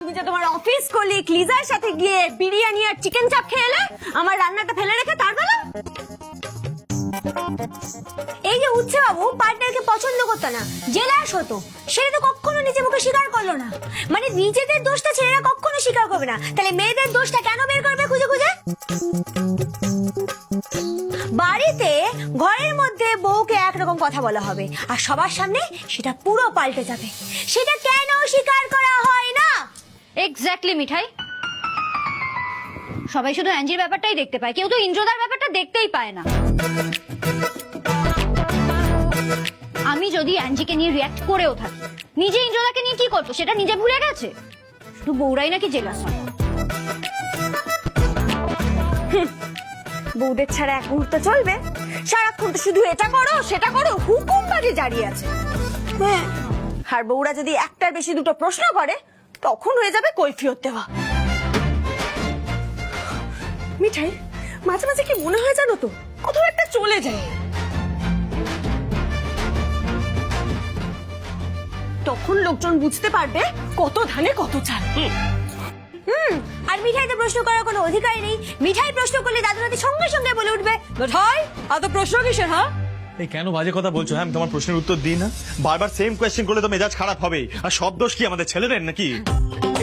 তুমি যে তোমার অফিস কলিগ লিজার সাথে গিয়ে বিরিয়ানি আর চিকেন চাপ খেয়ে এলে, আমার রান্নাটা ফেলে রেখে তার বেলা। এই যে উচ্ছে বাবু পার্টনারকে পছন্দ করতো না, জেলাস হতো, সেটা তো কখনো নিজে মুখে স্বীকার করলো না। মানে নিজেদের দোষটা ছেলেরা কখনো স্বীকার করবে না, তাহলে মেয়েদের দোষটা কেন বের করবে খুঁজে খুঁজে? বাড়িতে ঘরের মধ্যে বউকে একরকম কথা বলা হবে, আর সবার সামনে সেটা পুরো পাল্টে যাবে। সেটা কেন স্বীকার করা হয় না? এক্স্যাক্টলি মিঠাই, সবাই শুধু অ্যাঞ্জির ব্যাপারটাই দেখতে পায়, কেউ তো ইন্দ্রদার ব্যাপারটা দেখতেই পায় না। আমি যদি অ্যাঞ্জিকে নিয়ে রিয়াক্ট করেও থাকি, নিজে ইন্দ্রদাকে নিয়ে কি করতো সেটা নিজে ভুলে গেছে। শুধু বউরাই নাকি জেলাস হয়। বউদের ছাড়া এক মুহূর্ত চলবে? সারাক্ষণ তো শুধু এটা করো সেটা করো, হুকুম বাজে জারি আছে। হ্যাঁ, আর বউরা যদি একটার বেশি দুটো প্রশ্ন করে তখন হয়ে যাবে কৈফিয়ত দেওয়া। মিঠাই, মাঝে মাঝে কি মনে হয় জানো তো, কোথাও একটা চলে যায়, তখন লোকজন বুঝতে পারবে কত ধানে কত চাল। আর মিঠাইতে প্রশ্ন করার কোনো অধিকার নেই। মিঠাই প্রশ্ন করলে দাদু দাদি সঙ্গে সঙ্গে বলে উঠবে, মিঠাই এত প্রশ্ন কিসের? হ্যাঁ, এই কেন বাজে কথা বলছো? হ্যাঁ, আমি তোমার প্রশ্নের উত্তর দিই না? বারবার সেম কোয়েশ্চেন করলে তো মেজাজ খারাপ হবেই। আর সব দোষ কি আমাদের ছেলেদের নাকি?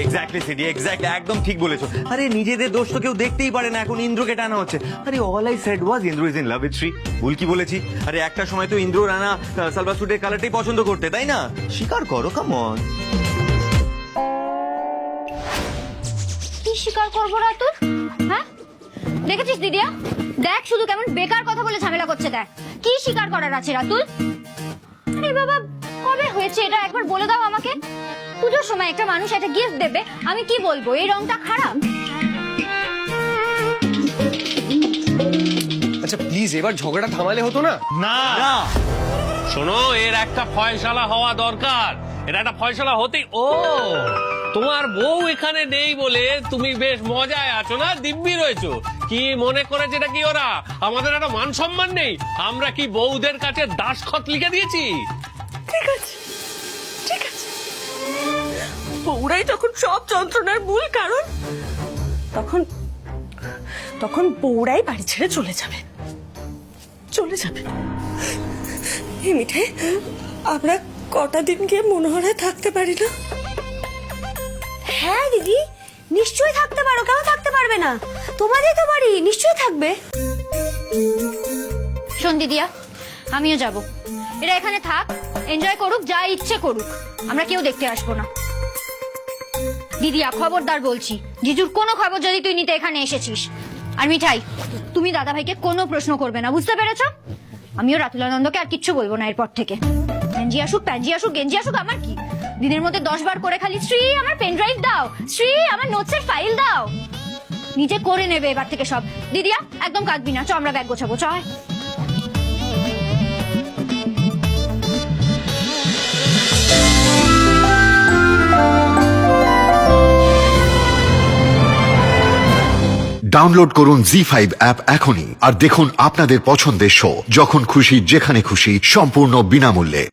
এক্স্যাক্টলি সিডি, এক্স্যাক্টলি, একদম ঠিক বলেছো। আরে নিজেদের দোষ তো কেউ দেখতেই পারে না, এখন ইন্দ্রকে টানা হচ্ছে। আরে all I said was Indra is in love with Shri. ভুল কি বলেছি? আরে একটা সময় তো ইন্দ্র রানা সালভা স্যুটের কালারটাই পছন্দ করতে, তাই না? স্বীকার করো, কাম অন। কি স্বীকার করবো রাতুল? হ্যাঁ, দেখেছিস দিদিয়া, দেখ শুধু কেমন বেকার কথা বলে ঝামেলা করছে। দেখ কি স্বীকার করার আছে রাতুল? আরে বাবা, কবে হয়েছে এটা একবার বলে দাও আমাকে। পুজোর সময় একটা মানুষ একটা গিফট দেবে, আমি কি বলবো এই রংটা খারাপ? আচ্ছা প্লিজ, এবার ঝগড়া থামালে হতো না? না, শোনো, এর একটা ফয়সালা হওয়া দরকার। এটা একটা ফয়সালা হতেই। ও, তোমার বউ এখানে নেই বলে তুমি বেশ মজায় আছো না, দিব্যি রয়েছো। কি মনে করেছে এটা কি ওরা আমাদের একটা মান সম্মান নেই? আমরা কি বউদের কাছে দাসখত লিখে দিয়েছি? ঠিক আছে, ঠিক আছে, বউরাই তখন সব যন্ত্রণার মূল কারণ। তখন তখন বউরাই বাড়ি ছেড়ে চলে যাবে, চলে যাবে। এই মিঠাই, আমরা কটা দিন গিয়ে মনোহরায় থাকতে পারি না? হ্যাঁ দিদি, নিশ্চয়ই থাকতে পারো, কেন থাকতে পারবে না? তোমাদের তো বাড়ি, নিশ্চয়ই থাকবে। শোন দিদিয়া, আমিও যাব। এরা এখানে থাক, এনজয় করুক, যা ইচ্ছে করুক, আমরা কেউ দেখতে আসবো না। দিদিয়া খবরদার বলছি, জিজুর কোনো খবর যদি তুই নিতে এখানে এসেছিস। আর মিঠাই, তুমি দাদা ভাইকে কোনো প্রশ্ন করবে না, বুঝতে পেরেছো? আমিও রাতুলানন্দকে আর কিচ্ছু বলবো না এরপর থেকে। প্যাঞ্জি আসুক, প্যাঞ্জি আসুক, গেঞ্জি আসুক, আমার কি? দিনের মধ্যে 10 বার করে খালি শ্রী আমার পেন ড্রাইভ দাও, শ্রী আমার নোটসের ফাইল দাও, নিজে করে নেবে এবার থেকে সব। দিদিয়া একদম কাঁদবি না, চ আমরা ব্যাগ গোছাবো, চয়। ডাউনলোড করুন জি5 অ্যাপ এখনই আর দেখুন আপনাদের পছন্দের শো যখন খুশি যেখানে খুশি সম্পূর্ণ বিনামূল্যে।